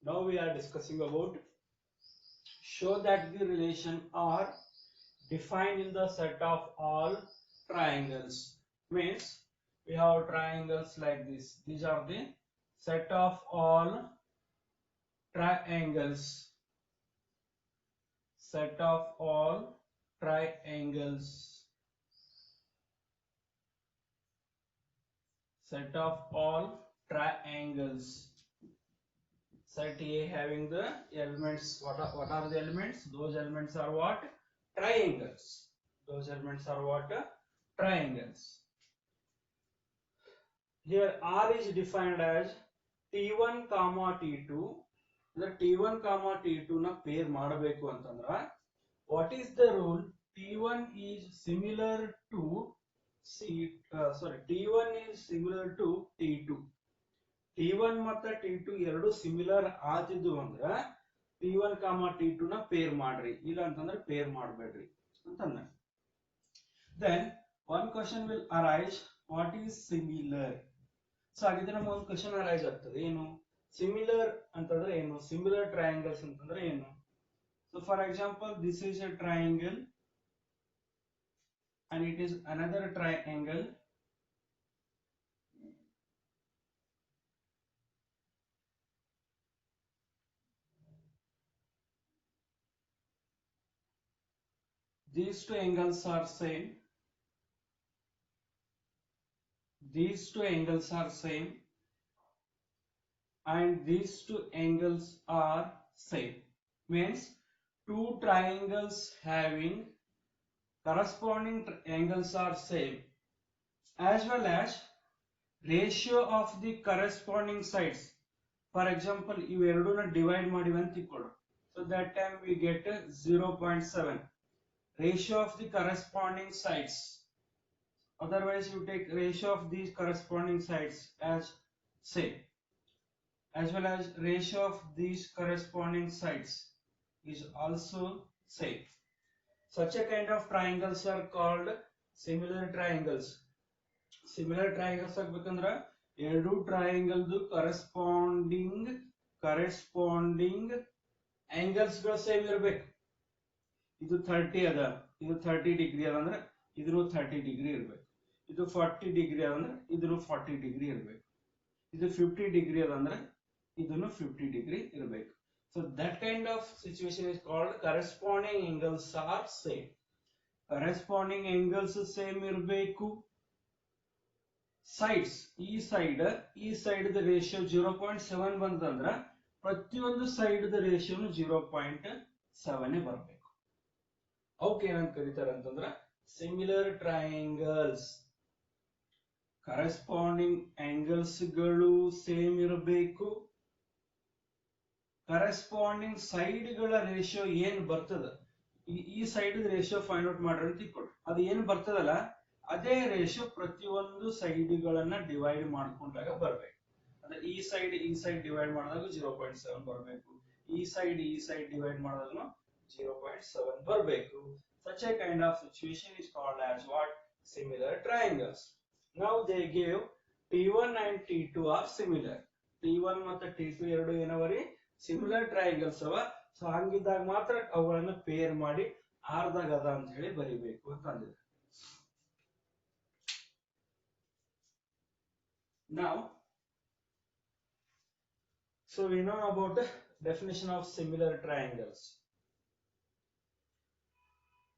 Now we are discussing about show that the relation are defined in the set of all triangles. Means we have triangles like this. These are the set of all triangles. Set of all triangles. Set of all triangles. Set A having the elements. What are the elements? Those elements are what? Triangles. Those elements are what? Triangles. Here R is defined as T1 comma T2. The T1 comma T2 na pair ಮಾಡಬೇಕು ಅಂತಂದ್ರ what is the rule? T1 is similar to T1 is similar to T2. T1 ಮತ್ತು T2 ಎರಡು similar ಆದಿದ್ದು ಅಂದ್ರ T1 T2 ನ peer ಮಾಡ್ರಿ, ಇಲ್ಲ ಅಂತಂದ್ರೆ peer ಮಾಡಬೇಡ್ರಿ ಅಂತಂದ್ರೆ. Then one question will arise, what is similar? So ಹಾಗಿದ್ರೆ ನಮಗೆ ಒಂದು ಕ್ವೆಶ್ಚನ್ ಅರೈಸ್ ಆಗ್ತದೆ, ಏನು ಸಿಮಿಲರ್ ಅಂತಂದ್ರೆ ಏನು, ಸಿಮಿಲರ್ ಟ್ರಯಾಂಗಲ್ಸ್ ಅಂತಂದ್ರೆ ಏನು. So for example, this is a triangle and it is another triangle. These two angles are same. These two angles are same. And these two angles are same. Means two triangles having corresponding angles are same, as well as ratio of the corresponding sides. For example, ಇವೆರಡನ್ನ divide ಮಾಡಿವೆ ಅಂತ ತಿಳ್ಕೊಳ್ಳಿ. So that time we get 0.7 ratio of the corresponding sides. Otherwise you take ratio of these corresponding sides as same, as well as ratio of these corresponding sides is also same. Such a kind of triangles are called similar triangles. Similar triangles ಆಗಬೇಕಂದ್ರೆ ಎರಡು triangle corresponding angles ಗಳು same ಇರಬೇಕು. ಇದು 30 ಅದ, ಇದು 30 degree ಅದ ಅಂದ್ರೆ ಇದನ್ನು 30 ಡಿಗ್ರಿ ಇರಬೇಕು. ಇದು 40 ಡಿಗ್ರಿ ಅದ ಅಂದ್ರೆ ಇದನ್ನು 40 ಡಿಗ್ರಿ ಇರಬೇಕು. ಇದು 50 ಡಿಗ್ರಿ ಅದ ಅಂದ್ರೆ ಇದನ್ನು 50 ಡಿಗ್ರಿ ಇರಬೇಕು. So that kind of situation is called corresponding angles are same. Corresponding angles same ಇರಬೇಕು. Sides, ಈ ಸೈಡ್ ದ ರೇಷಿಯೋ 0.7 ಬಂತಂದ್ರ ಪ್ರತಿಯೊಂದು ಸೈಡ್ ದ ರೇಷಿಯೋನು 0.7 ಬರಬೇಕು. ಅವಕ್ಕೆ ಏನಂತ ಕರೀತಾರೆ ಅಂತಂದ್ರ ಸಿಮಿಲರ್ ಟ್ರಯಾಂಗಲ್ಸ್. ಕರೆಸ್ಪಾಂಡಿಂಗ್ ಆಂಗಲ್ಸ್ ಗಳು ಸೇಮ್ ಇರಬೇಕು. ಕರೆಸ್ಪಾಂಡಿಂಗ್ ಸೈಡ್ ಗಳ ರೇಷಿಯೋ ಏನ್ ಬರ್ತದ, ಈ ಸೈಡ್ ರೇಷಿಯೋ ಫೈಂಡ್ ಔಟ್ ಮಾಡ್ರಿ ಅಂತ ತಿಳ್ಕೊಳ್ಳಿ. ಅದು ಏನ್ ಬರ್ತದಲ್ಲ ಅದೇ ರೇಷಿಯೋ ಪ್ರತಿಯೊಂದು ಸೈಡ್ ಗಳನ್ನ ಡಿವೈಡ್ ಮಾಡ್ಕೊಂಡಾಗ ಬರ್ಬೇಕು. ಅಂದ್ರೆ ಈ ಸೈಡ್ ಡಿವೈಡ್ ಮಾಡಿದಾಗ 0.7 ಬರಬೇಕು, ಈ ಸೈಡ್ ಡಿವೈಡ್ ಮಾಡಿದಾಗ 0.7 ಬರಬೇಕು. Such a kind of situation is called as what? Similar triangles. Now they gave T1 and T2 are similar. T1 ಮತ್ತು T2 ಎರಡು ಏನವರಿ ಸಿಮಿಲರ್ ಟ್ರಯಾಂಗಲ್ಸ್ ಅವ. ಸೊ ಹಂಗಿದ್ದಾಗ ಮಾತ್ರ ಅವುಗಳನ್ನ ಪೇರ್ ಮಾಡಿ ಆರ್ದಾಗ ಅದ ಅಂತ ಹೇಳಿ ಬರಿಬೇಕು ಅಂತ ಅಂದಿದೆ. Now, so we know about the definition of similar triangles.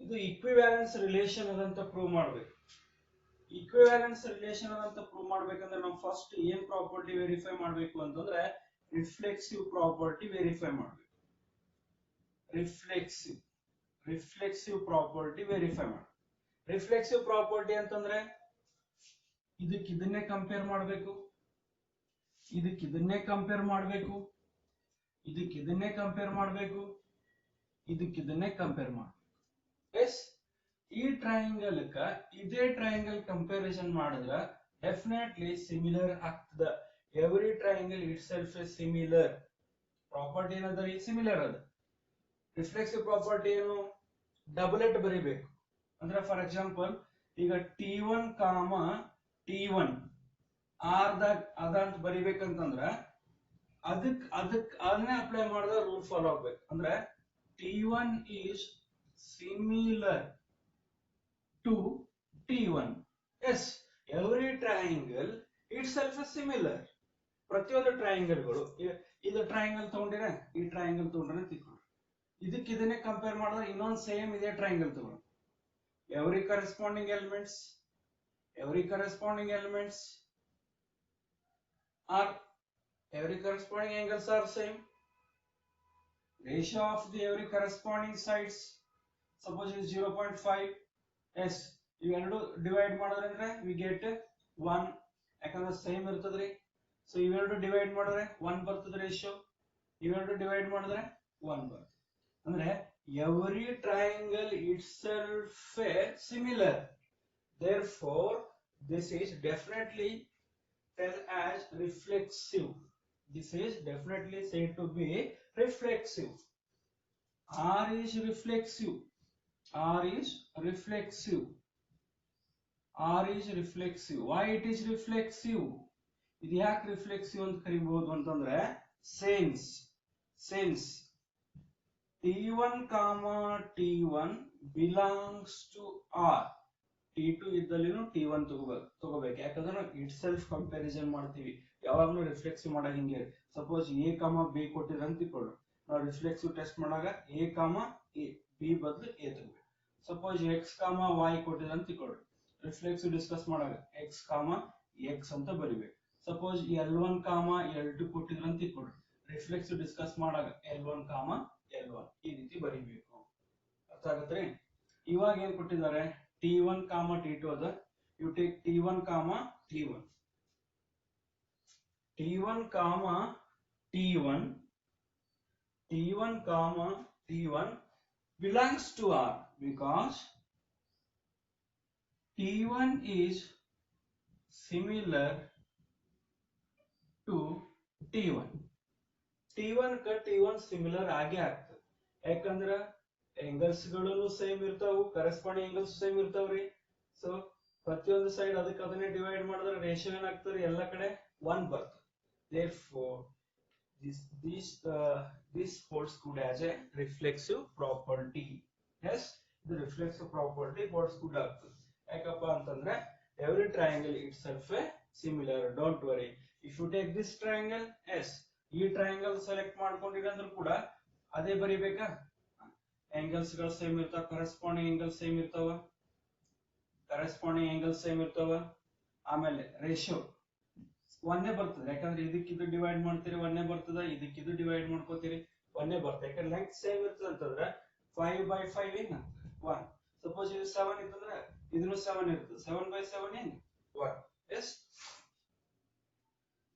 ಇದು ಈಕ್ವಿವ್ಯಾಲೆನ್ಸ್ ರಿಲೇಷನ್ ಅದಂತ ಪ್ರೂವ್ ಮಾಡಬೇಕು. ಈಕ್ವಿವ್ಯಾಲೆನ್ಸ್ ರಿಲೇಷನ್ ಅದಂತ ಪ್ರೂವ್ ಮಾಡ್ಬೇಕಂದ್ರೆ ನಾವು ಫಸ್ಟ್ ಏನ್ ಪ್ರಾಪರ್ಟಿ ವೆರಿಫೈ ಮಾಡಬೇಕು ಅಂತಂದ್ರೆ ರಿಫ್ಲೆಕ್ಸಿವ್ ಪ್ರಾಪರ್ಟಿ ವೆರಿಫೈ ಮಾಡಬೇಕು. ರಿಫ್ಲೆಕ್ಸಿವ್ ಪ್ರಾಪರ್ಟಿ ವೆರಿಫೈ ಮಾಡಿ. ರಿಫ್ಲೆಕ್ಸಿವ್ ಪ್ರಾಪರ್ಟಿ ಅಂತಂದ್ರೆ ಇದನ್ನೇ ಕಂಪೇರ್ ಮಾಡಬೇಕು, ಇದನ್ನೇ ಕಂಪೇರ್ ಮಾಡಬೇಕು, ಇದನ್ನೇ ಕಂಪೇರ್ ಮಾಡಬೇಕು, ಇದನ್ನೇ ಕಂಪೇರ್ ಮಾಡಬೇಕು. ಎಸ್, ಈ ಟ್ರಯಾಂಗಲ್ ಇದೇ ಟ್ರಯಾಂಗಲ್ ಕಂಪ್ಯಾರಿಸನ್ ಮಾಡಿದ್ರೆ ಡೆಫಿನೆಟ್ಲಿ ಸಿಮಿಲರ್ ಆಗ್ತದ. Every triangle it self is similar. Property ಏನದ ರೀ ಸಿಮಿಲರ್ ಅದ. ರಿಫ್ಲೆಕ್ಸಿವ್ ಪ್ರಾಪರ್ಟಿ ಏನು, ಡಬಲೆಟ್ ಬರೀಬೇಕು. ಅಂದ್ರೆ ಫಾರ್ ಎಕ್ಸಾಂಪಲ್ ಈಗ T1 T1 ಆರ್ದಾಗ ಅದ ಅಂತ ಬರಿಬೇಕಂತಂದ್ರ ಅದನ್ನೇ ಅಪ್ಲೈ ಮಾಡಿದ್ರೆ ರೂಲ್ ಫಾಲೋ ಆಗ್ಬೇಕು. ಅಂದ್ರೆ T1 is similar to T1. Yes, every triangle itself is similar. ಪ್ರತಿಯೊಂದು ಟ್ರಯಾಂಗಲ್ಗಳು ಇದು ಟ್ರಯಾಂಗಲ್ ತಗೊಂಡಿರ ಈ ಟ್ರಯಾಂಗಲ್ ತಗೊಂಡ್ರೆ ತಿಳ್ಕೊಂಡ್ರೆ ಇದಕ್ಕೆ ಇದನ್ನೇ ಕಂಪೇರ್ ಮಾಡಿದ್ರೆ ಇನ್ನೊಂದು ಸೇಮ್ ಇದೆ ಟ್ರಯಾಂಗಲ್ ತಗೊಂಡು every corresponding elements are every corresponding angles are same. Ratio of the every corresponding sides suppose is 0.5. Yes, ಇವೆರಡು ಡಿವೈಡ್ ಮಾಡಿದ್ರೆ ಅಂದ್ರೆ we get 1 ಯಾಕಂದ್ರೆ ಸೇಮ್ ಇರ್ತದ್ರಿ. ಸೊ ಇವೆರಡು ಡಿವೈಡ್ ಮಾಡಿದ್ರೆ 1 ಬರ್ತದೆ ರೇಷಿಯೋ, ಇವೆರಡು ಡಿವೈಡ್ ಮಾಡಿದ್ರೆ 1 ಬರ್ತದೆ. ಅಂದ್ರೆ every triangle itself similar, therefore this is definitely said as reflexive. This is definitely said to be reflexive. R is reflexive. R is reflexive. R is reflexive. Why it is reflexive? ಇದು ಯಾಕೆ reflexive ಅಂತ ಕರಿಬಹುದು ಅಂತಂದ್ರೆ since T1 comma T1 belongs to R, T2 ಇದ್ದಲ್ಲಿನೂ T1 ತಗೋಬೇಕು. ಯಾಕಂದ್ರೆ it self comparison ಮಾಡ್ತೀವಿ ಯಾವಾಗಲೂ reflexive ಮಾಡಾಗ ಹಿಂಗೆ. ಸಪೋಸ್ A ಕಾಮ B ಕೊಟ್ಟಿದ್ರೆ ಅಂತ ತಿಳ್ಕೊಳ್ಳಿ, ನಾವು ರಿಫ್ಲೆಕ್ಸಿವ್ ಟೆಸ್ಟ್ ಮಾಡಾಗ A ಕಾಮ A B ಬದಲು A ತಗೋಬೇಕು. ಸಪೋಸ್ X ಕಾಮ Y ಕೊಟ್ಟಿದ್ರೆ ಅಂತ ತಿಳ್ಕೊಳ್ಳಿ, ರಿಫ್ಲೆಕ್ಸಿವ್ ಡಿಸ್ಕಸ್ ಮಾಡಾಗ X ಕಾಮ X ಅಂತ ಬರಿಬೇಕು. ಸಪೋಸ್ L1 ಕಾಮ L2 ಕೊಟ್ಟಿದ್ರೆ ಅಂತ ತಿಳ್ಕೊಳ್ಳಿ, ರಿಫ್ಲೆಕ್ಸಿವ್ ಡಿಸ್ಕಸ್ ಮಾಡಾಗ L1 ಕಾಮ L1 ಈ ರೀತಿ ಬರೀಬೇಕು. ಅರ್ಥ ಆಗತ್ರಿ? ಇವಾಗ ಏನ್ ಕೊಟ್ಟಿದ್ದಾರೆ, T1 ಕಾಮ T2 ಅದ. ಯು ಟೇಕ್ T1 ಕಾಮ T1. T1 ಕಾಮ T1 T1 ಕಾಮ T1 belongs to R because T1 is similar to T1. T1 ಕ T1 ಸಿಮಿಲರ್ ಆಗೇ ಆಗ್ತದೆ. ಯಾಕಂದ್ರೆ angles ಗಳು ಸೇಮ್ ಇರ್ತಾವು, ಕರೆಸ್ಪಾಂಡಿಂಗ್ angles ಸೇಮ್ ಇರ್ತಾವ್ರಿ. ಸೊ ಪ್ರತಿಯೊಂದು ಸೈಡ್ ಅದಕ್ಕೆ ಅದನ್ನೇ ಡಿವೈಡ್ ಮಾಡಿದ್ರೆ ರೇಷಿಯೋ ಏನಾಗ್ತದೆ, ಎಲ್ಲ ಕಡೆ 1 ಬರ್ತದೆ. Therefore this holds good as a reflexive property. Yes, the reflexive property holds good ಆಗ್ತದೆ. ಯಾಕಪ್ಪ ಅಂತಂದ್ರೆ every triangle itself similar. Don't worry, if you take this triangle, yes, ಈ ಟ್ರಯಾಂಗಲ್ ಸೆಲೆಕ್ಟ್ ಮಾಡ್ಕೊಂಡಿರ ಅಂದ್ರೂ ಕೂಡ ಅದೇ ಬರಿಬೇಕಾ, angles ಗಳು ಸೇಮ್ ಇರ್ತಾವ, ಕರೆಸ್ಪಾಂಡಿಂಗ್ angles ಸೇಮ್ ಇರ್ತಾವ. ಆಮೇಲೆ ರೇಷಿಯೋ ಒಂದೇ ಬರ್ತದೆ, ಯಾಕಂದ್ರೆ ಇದಕ್ಕಿದು ಡಿವೈಡ್ ಮಾಡ್ತೀರಿ ಒಂದೇ ಬರ್ತದ, ಇದಕ್ಕಿದು ಡಿವೈಡ್ ಮಾಡ್ಕೋತೀರಿ ಒಂದೇ ಬರ್ತದೆ. ಯಾಕಂದ್ರೆ ಲೆಂತ್ ಸೇಮ್ ಇರ್ತದೆ ಅಂತಂದ್ರೆ 5/5 ಏನಾಗ್ತದೆ 1. ಸಪೋಸ್ ಇದು 7 ಇತ್ತಂದ್ರೆ ಇದನ್ನು 7 ಇರ್ತದೆ, 7/7 ಏನು 1. Yes,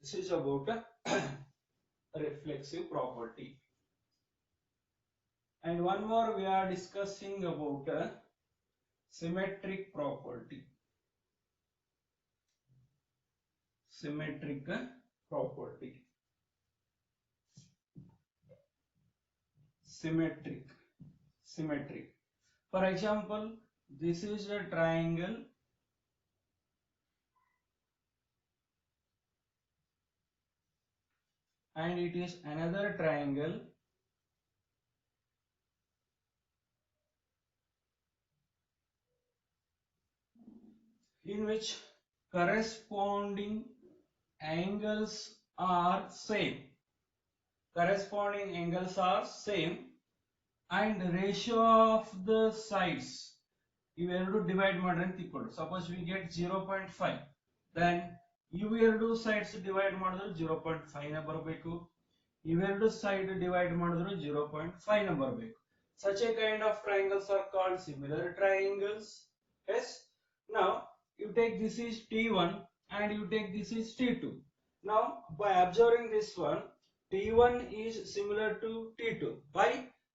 this is about reflexive property. And one more we are discussing about symmetric property. Symmetric property. Symmetric. For example, this is a triangle and it is another triangle in which corresponding angles are same. And ratio of the sides ಇವೆರಡು divide ಮಾಡ್ರಿ ಅಂತ ತಿಳ್ಕೊಳ್ಳಿ. Suppose we get 0.5, then ಇವೆರಡು sides divide ಮಾಡಿದ್ರೆ 0.5 ನ ಬರಬೇಕು, ಇವೆರಡು side divide ಮಾಡಿದ್ರು 0.5 ನ ಬರಬೇಕು. Such a kind of triangles are called similar triangles. Yes, now you take this is T1 and you take this is T2. Now by observing this one, T1 is similar to T2. Why?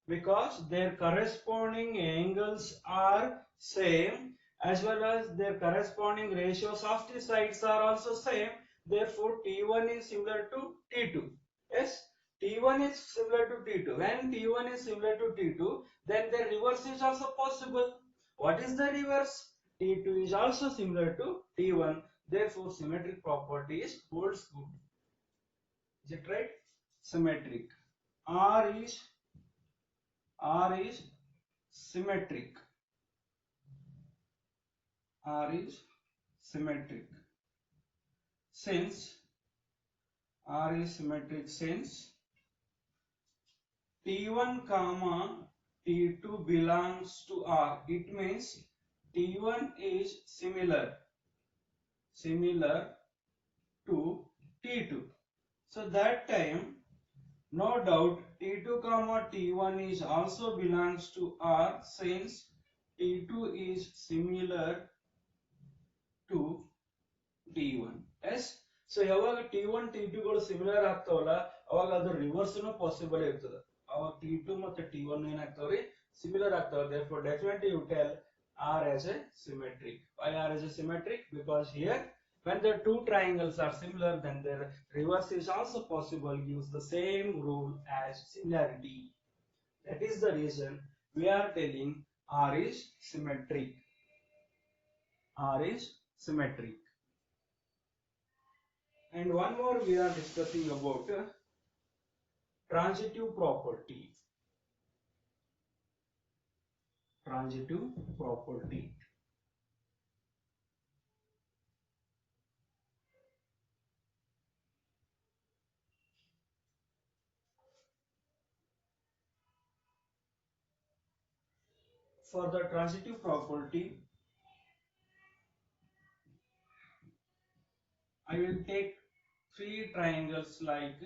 Because their corresponding angles are same, as well as their corresponding ratios of the sides are also same. Therefore T1 is similar to T2. Yes, T1 is similar to T2. When T1 is similar to T2, then the reverse is also possible. What is the reverse? T2 is also similar to T1. Therefore symmetric properties holds good. Is it right? symmetric. R is symmetric. R is symmetric. Since R is symmetric, since T1 comma T2 belongs to R, it means T1 is similar to T2. So that time, no doubt T2 comma T1 is also belongs to R, since T2 is similar to T1. Yes. So ಯಾವಾಗ T1 T2 ಗಳು similar ಆಗ್ತಾವಲ್ಲ ಅವಾಗ ಅದು reverse ನು possible ಇರ್ತದೆ. ಅವಾಗ T2 ಮತ್ತು T1 ಏನಾಗ್ತಾವ್ರಿ similar ಆಗ್ತಾವ. Therefore definitely you tell R as a symmetric. Why R is a symmetric? Because here when the two triangles are similar, then their reverse is also possible, gives the same rule as similarity. That is the reason we are telling R is symmetric. R is symmetric. And one more we are discussing about transitive property. Transitive property. For the transitive property, I will take three triangles like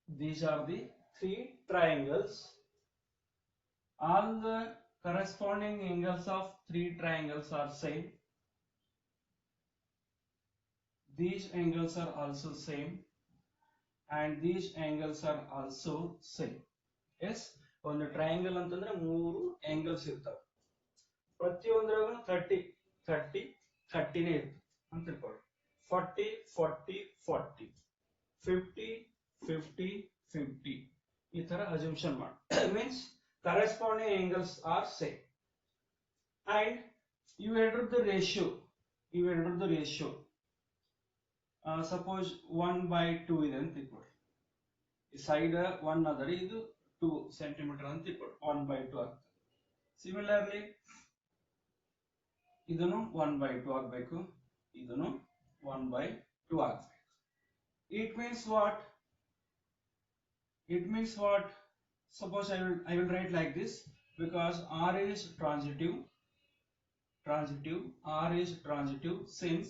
these are the three triangles. All the corresponding angles of three triangles are same. These angles are also same, and these angles are also same. Yes, ಒಂದು triangle ಅಂತಂದ್ರೆ ಮೂರು angles ಇರ್ತಾವೆ. ಪ್ರತಿಯೊಂದರಾಗೂ 30 30 30 ನೇ ಇರುತ್ತೆ ಅಂತ ತಿಳ್ಕೊಳ್ಳಿ. 40 40 40 50 50 50 ಈ ತರ assumption ಮಾಡಿ. Means corresponding angles are same, and you enter the ratio. Suppose 1/2 ಇದೆ ಅಂತ ತಿಳ್ಕೊಳ್ಳಿ. ಈ ಸೈಡ್ 1 ಆದರೆ ಇದು 2 ಸೆಂಟಿಮೀಟರ್ ಅಂತ ತಿಳ್ಕೊಳ್ಳಿ. 1/2 ಆಗ್ತದೆ. Similarly ಇದನ್ನು 1/2 ಆಗಬೇಕು, ಇದನ್ನು 1/2 ಆಗಬೇಕು. It means what? Suppose I will write like this, because R is transitive. R is transitive since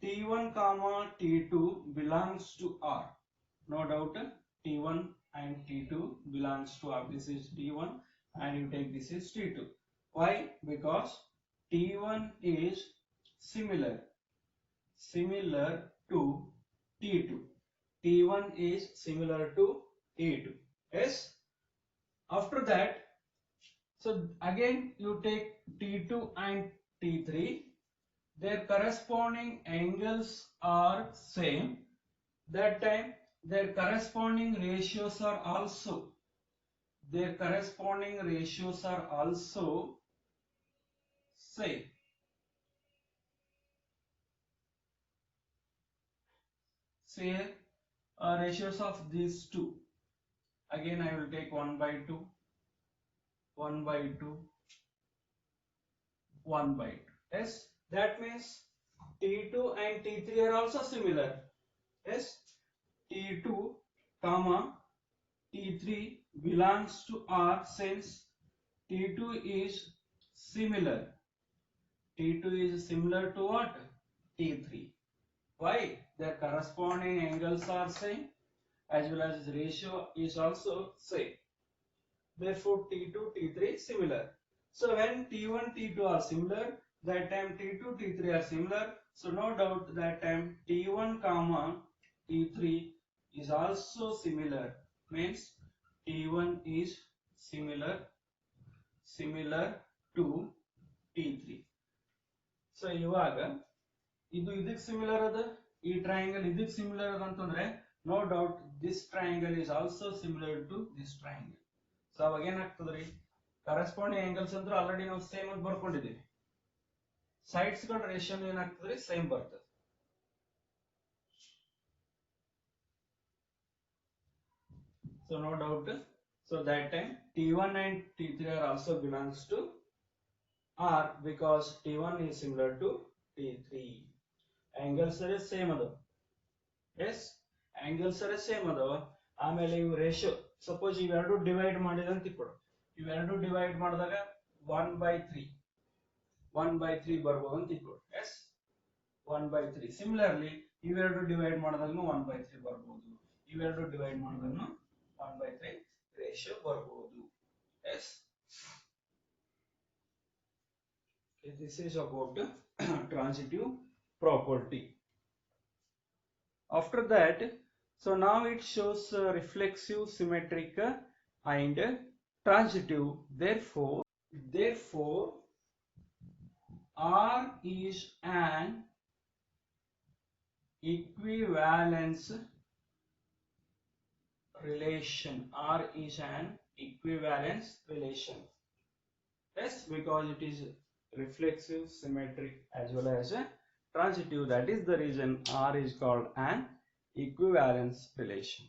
T1 comma T2 belongs to R. No doubt T1 and T2 belongs to R. This is T1 and you take this is T2. Why? Because T1 is similar to T2. T1 is similar to T2. Yes. After that, so again you take T2 and T3. Their corresponding angles are same. That time their corresponding ratios are also same. Say ratios of these two. Again I will take 1/2 1/2 1/2. Yes, that means T2 and T3 are also similar. Yes, T2 comma T3 belongs to R, since T2 is similar to what? T3. Why? Their corresponding angles are same, as well as the ratio is also same. Therefore T2 T3 similar. So when T1 T2 are similar, that time T2 T3 are similar. So no doubt that time T1 comma T3 is also similar. Means T1 is similar to T3. So ಇವಾಗ ಇದು ಇದಕ್ಕೆ similar ಅದ, ಈ triangle ಇದಕ್ಕೆ similar ಅಂತಂದ್ರೆ no doubt this triangle is also similar to this triangle. So ಅವಾಗ ಏನಾಗ್ತದ್ರಿ, corresponding angles ಅಂದ್ರೆ ಆಲ್ರೆಡಿ ನಾವು ಸೇಮ್ ಅಂತ ಬರ್ಕೊಂಡಿದ್ದೀವಿ, ಸೈಡ್ಸ್ ಗಳ ರೇಷಿಯೋ ಏನಾಗ್ತದ್ರಿ ಸೇಮ್ ಬರ್ತದೆ. So no doubt, so that time T1 and T3 are also belongs to R because T1 is similar to T3. Angles are same adava. Yes, angles are same adava. ಆಮೇಲೆ ಇವು ratio suppose ಇವೆರಡು divide ಮಾಡಿದ್ರೆ ಅಂತ ಇಟ್ಕೊಳ್ಳಿ, ಇವೆರಡು divide ಮಾಡಿದಾಗ 1/3 ಬರ್ಬೋದು ಅಂತ ಇಟ್ಕೊಳ್ಳಿ. ಎಸ್ 1/3. ಸಿಮಿಲರ್ಲಿ ಇವೆರಡು ಡಿವೈಡ್ ಮಾಡಿದಾಗನು 1/3 ಬರ್ಬೋದು, ಇವೆರಡು ಡಿವೈಡ್ ಮಾಡಿದಾಗನು 1/3 ರೇಷಿಯೋ ಬರ್ಬೋದು. Yes this is about transitive property. After that, so now it shows reflexive, symmetric and transitive. Therefore R is an equivalence relation. R is an equivalence relation. Yes, because it is reflexive, symmetric as well as transitive. That is the reason R is called an equivalence relation.